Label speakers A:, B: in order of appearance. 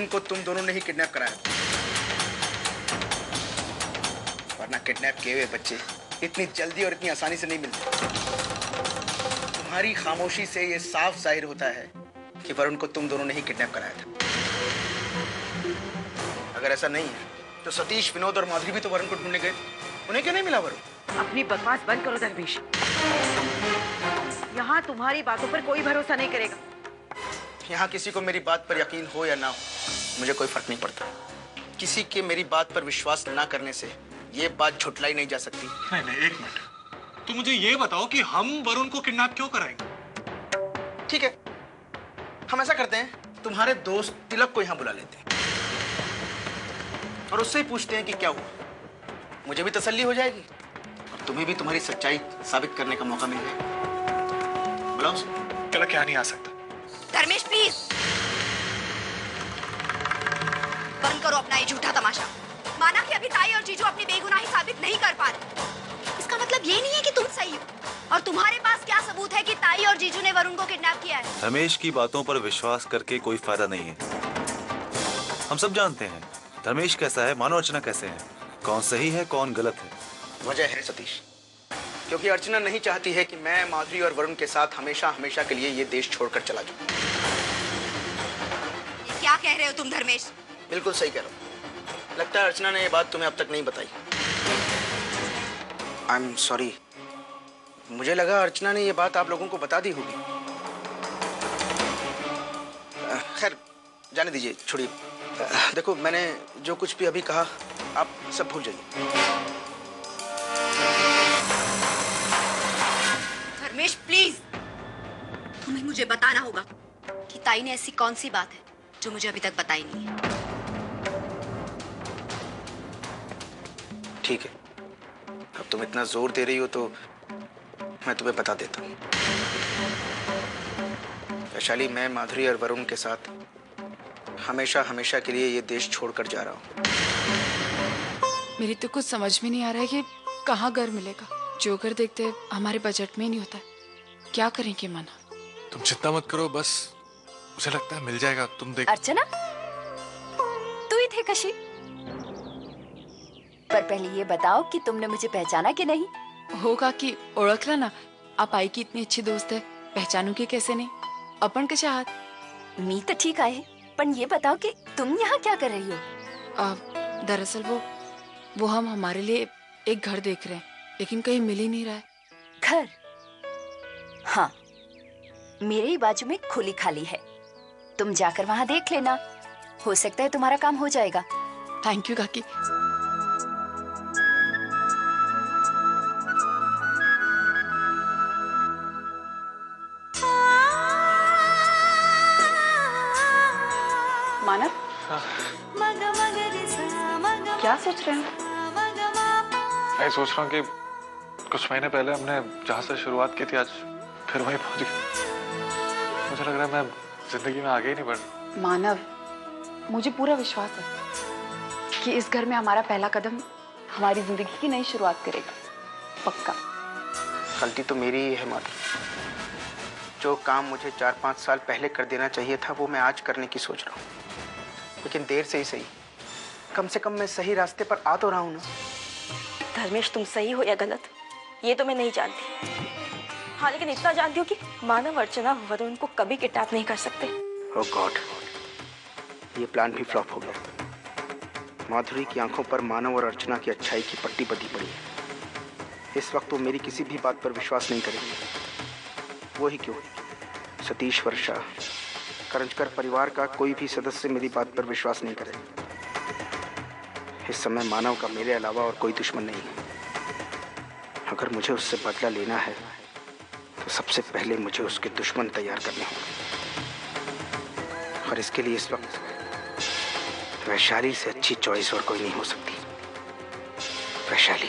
A: को तुम दोनों ने ही किडनैप कराया, वरना किडनैप किए हुए बच्चे इतनी जल्दी और इतनी आसानी से नहीं मिलते। तुम्हारी खामोशी से ये साफ जाहिर होता है कि वरुण को तुम दोनों ने ही किडनैप कराया था। अगर ऐसा नहीं है तो सतीश, विनोद और माधुरी भी तो वरुण को ढूंढने गए, उन्हें क्यों नहीं मिला वरुण?
B: अपनी बकवास बंद करो धर्मेश। यहाँ तुम्हारी बातों पर कोई भरोसा नहीं करेगा।
A: यहाँ किसी को मेरी बात पर यकीन हो या ना हो, मुझे कोई फर्क नहीं पड़ता। किसी के मेरी बात पर विश्वास ना करने से ये बात झुटलाई नहीं जा सकती।
C: नहीं नहीं, एक मिनट, तो मुझे ये बताओ कि हम वरुण को किडनैप क्यों कराएंगे?
A: ठीक है, हम ऐसा करते हैं, तुम्हारे दोस्त तिलक को यहाँ बुला लेते हैं और उससे ही पूछते हैं कि क्या हुआ। मुझे भी तसल्ली हो जाएगी और तुम्हें भी तुम्हारी सच्चाई साबित करने का मौका मिल जाएगा। बुलाओ उसे।
C: तिलक यहाँ नहीं आ सकता।
D: धर्मेश प्लीज बंद करो अपना ये झूठा तमाशा। माना कि अभी ताई और जीजू अपनी बेगुनाही साबित नहीं कर पा रहे, इसका मतलब ये नहीं है कि तुम सही हो। और तुम्हारे पास क्या सबूत है कि ताई और जीजू ने वरुण को किडनैप किया है?
E: रमेश की बातों पर विश्वास करके कोई फायदा नहीं है। हम सब जानते हैं धर्मेश कैसा है, मानो अर्चना कैसे है, कौन सही है कौन गलत है।
A: वजह है सतीश, क्योंकि अर्चना नहीं चाहती है कि मैं माधुरी और वरुण के साथ हमेशा हमेशा के लिए ये देश छोड़कर चला जाऊं।
D: क्या कह रहे हो तुम धर्मेश?
A: बिल्कुल सही कह रहा हूं। लगता है अर्चना ने ये बात तुम्हें अब तक नहीं बताई। आई एम सॉरी, मुझे लगा अर्चना ने ये बात आप लोगों को बता दी होगी। खैर जाने दीजिए, छोड़िए। देखो, मैंने जो कुछ भी अभी कहा आप सब भूल जाइए।
D: धर्मेश प्लीज, तुम्हें मुझे बताना होगा कि ताई ने ऐसी कौन सी बात है जो मुझे अभी तक बताई नहीं है।
A: ठीक है, अब तुम इतना जोर दे रही हो तो मैं तुम्हें बता देता हूँ। वैशाली, मैं माधुरी और वरुण के साथ हमेशा हमेशा के लिए ये देश छोड़कर जा रहा हूँ।
F: मेरी तो कुछ समझ में नहीं आ रहा है कि कहाँ घर मिलेगा। जो घर देखते हमारे बजट में ही नहीं होता है। क्या करेंगे मना?
C: तुम चिंता मत करो, बस मुझे लगता है मिल जाएगा। तुम देख।
G: अर्चना, तू ही थे कशी? पर पहले ये बताओ कि तुमने मुझे पहचाना कि नहीं?
F: होगा कि ओळखला ना, आप आई की इतनी अच्छी दोस्त है, पहचानू की कैसे नहीं? अपन के चाहत
G: मी तो ठीक आए, पर ये बताओ कि तुम यहाँ क्या कर रही हो?
F: दरअसल वो हम हमारे लिए एक घर देख रहे हैं, लेकिन कहीं मिल ही नहीं रहा है।
G: घर? हाँ, मेरे ही बाजू में खुली खाली है, तुम जाकर वहाँ देख लेना, हो सकता है तुम्हारा काम हो जाएगा।
F: थैंक यू काकी।
B: मानव, क्या सोच रहे हो?
C: मैं सोच रहा हूँ कि कुछ महीने पहले हमने जहाँ से शुरुआत की थी आज फिर वहीं पहुँच गए। मुझे लग रहा है मैं जिंदगी में आगे ही नहीं बढ़।
B: मानव, मुझे पूरा विश्वास है कि इस घर में हमारा पहला कदम हमारी जिंदगी की नई शुरुआत करेगा, पक्का।
A: गलती तो मेरी ही है माधुरी। जो काम मुझे 4-5 साल पहले कर देना चाहिए था वो मैं आज करने की सोच रहा हूँ, लेकिन देर से ही सही, कम से कम मैं सही रास्ते पर आ तो रहा हूँ ना।
H: धर्मेश, तुम सही हो या गलत ये तो मैं नहीं जानती, हाँ लेकिन इतना जानती हूँ कि मानव अर्चना वरुण को कभी किडनैप नहीं कर सकते।
A: ओह गॉड, ये प्लान भी फ्लॉप हो गया। माधुरी की आंखों पर मानव और अर्चना की अच्छाई की पट्टी बंधी पड़ी है। इस वक्त वो मेरी किसी भी बात पर विश्वास नहीं करेंगे। वो ही क्यों, सतीश, वर्षा, करंजकर परिवार का कोई भी सदस्य मेरी बात पर विश्वास नहीं करेगा। इस समय मानव का मेरे अलावा और कोई दुश्मन नहीं है। अगर मुझे उससे बदला लेना है तो सबसे पहले मुझे उसके दुश्मन तैयार करने होंगे, और इसके लिए इस वक्त वैशाली से अच्छी चॉइस और कोई नहीं हो सकती। वैशाली।